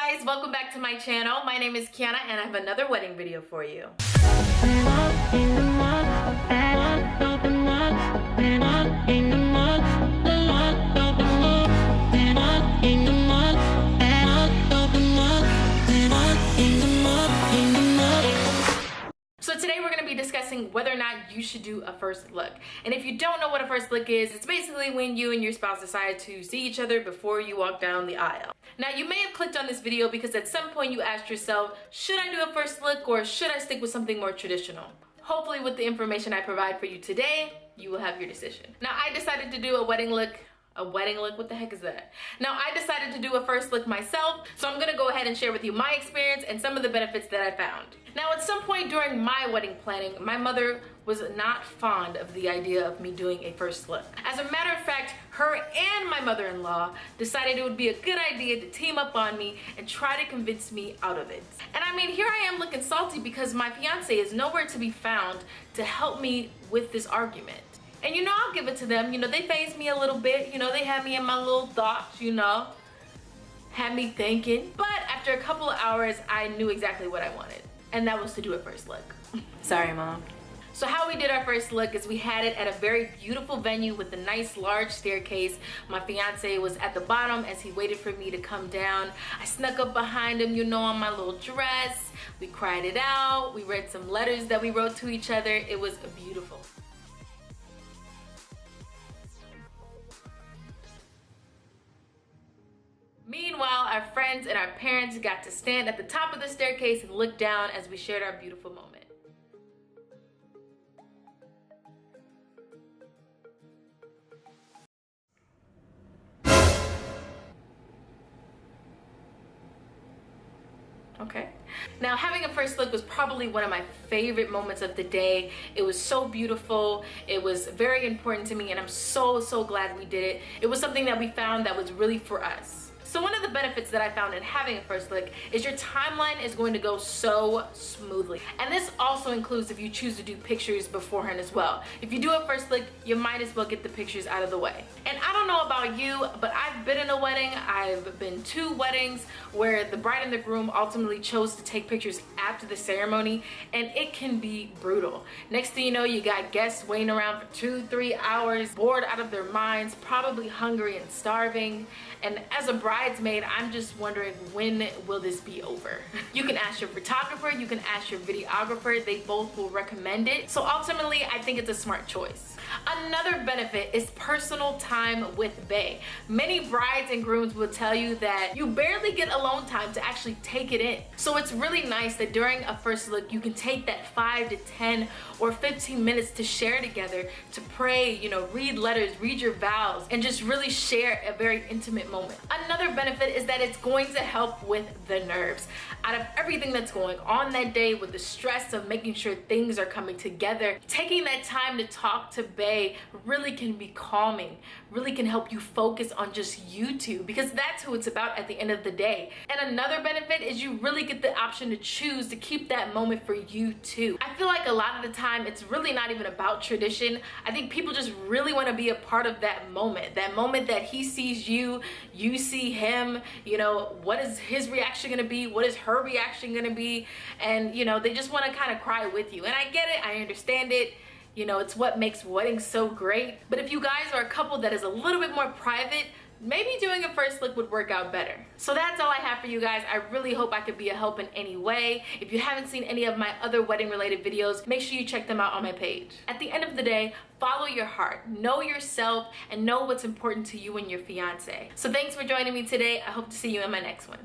guys, welcome back to my channel. My name is Kiana and I have another wedding video for you. So today we're going to be discussing whether or not you should do a first look. And if you don't know what a first look is, it's basically when you and your spouse decide to see each other before you walk down the aisle. Now you may have clicked on this video because at some point you asked yourself, should I do a first look or should I stick with something more traditional? Hopefully with the information I provide for you today, you will have your decision. Now I decided to do a wedding look. What the heck is that? Now I decided to do a first look myself, so I'm gonna go ahead and share with you my experience and some of the benefits that I found. Now at some point during my wedding planning, my mother was not fond of the idea of me doing a first look. As a matter of fact, her and my mother-in-law decided it would be a good idea to team up on me and try to convince me out of it. And I mean, here I am looking salty because my fiance is nowhere to be found to help me with this argument. And you know, I'll give it to them. You know, they fazed me a little bit. You know, they had me in my little thoughts, you know, had me thinking. But after a couple of hours, I knew exactly what I wanted. And that was to do a first look. Sorry, Mom. So how we did our first look is we had it at a very beautiful venue with a nice large staircase. My fiance was at the bottom as he waited for me to come down. I snuck up behind him, you know, on my little dress. We cried it out. We read some letters that we wrote to each other. It was beautiful. Meanwhile, our friends and our parents got to stand at the top of the staircase and look down as we shared our beautiful moment. Okay. Now, having a first look was probably one of my favorite moments of the day. It was so beautiful. It was very important to me, and I'm so glad we did it. It was something that we found that was really for us. So one of the benefits that I found in having a first look is your timeline is going to go so smoothly. And this also includes if you choose to do pictures beforehand as well. If you do a first look, you might as well get the pictures out of the way. And I don't know about you, but I've been in a wedding. I've been to weddings where the bride and the groom ultimately chose to take pictures after the ceremony, and it can be brutal. Next thing you know, you got guests waiting around for 2-3 hours, bored out of their minds, probably hungry and starving. And as a bridesmaid, I'm just wondering, when will this be over? You can ask your photographer, you can ask your videographer, they both will recommend it. So ultimately, I think it's a smart choice. Another benefit is personal time with bae. Many brides and grooms will tell you that you barely get alone time to actually take it in. So it's really nice that during a first look, you can take that 5 to 10 or 15 minutes to share together, to pray, you know, read letters, read your vows, and just really share a very intimate moment. Another benefit is that it's going to help with the nerves. Out of everything that's going on that day, with the stress of making sure things are coming together, taking that time to talk to bae really can be calming, really can help you focus on just you two, because that's who it's about at the end of the day. And another benefit is you really get the option to choose to keep that moment for you too. I feel like a lot of the time it's really not even about tradition. I think people just really want to be a part of that moment that he sees you, you see him, you know, what is his reaction gonna be, what is her reaction gonna be, and you know, they just want to kind of cry with you. And I get it, I understand it. You know, it's what makes weddings so great. But if you guys are a couple that is a little bit more private, maybe doing a first look would work out better. So that's all I have for you guys. I really hope I could be a help in any way. If you haven't seen any of my other wedding related videos, make sure you check them out on my page. At the end of the day, follow your heart, know yourself, and know what's important to you and your fiance. So thanks for joining me today. I hope to see you in my next one.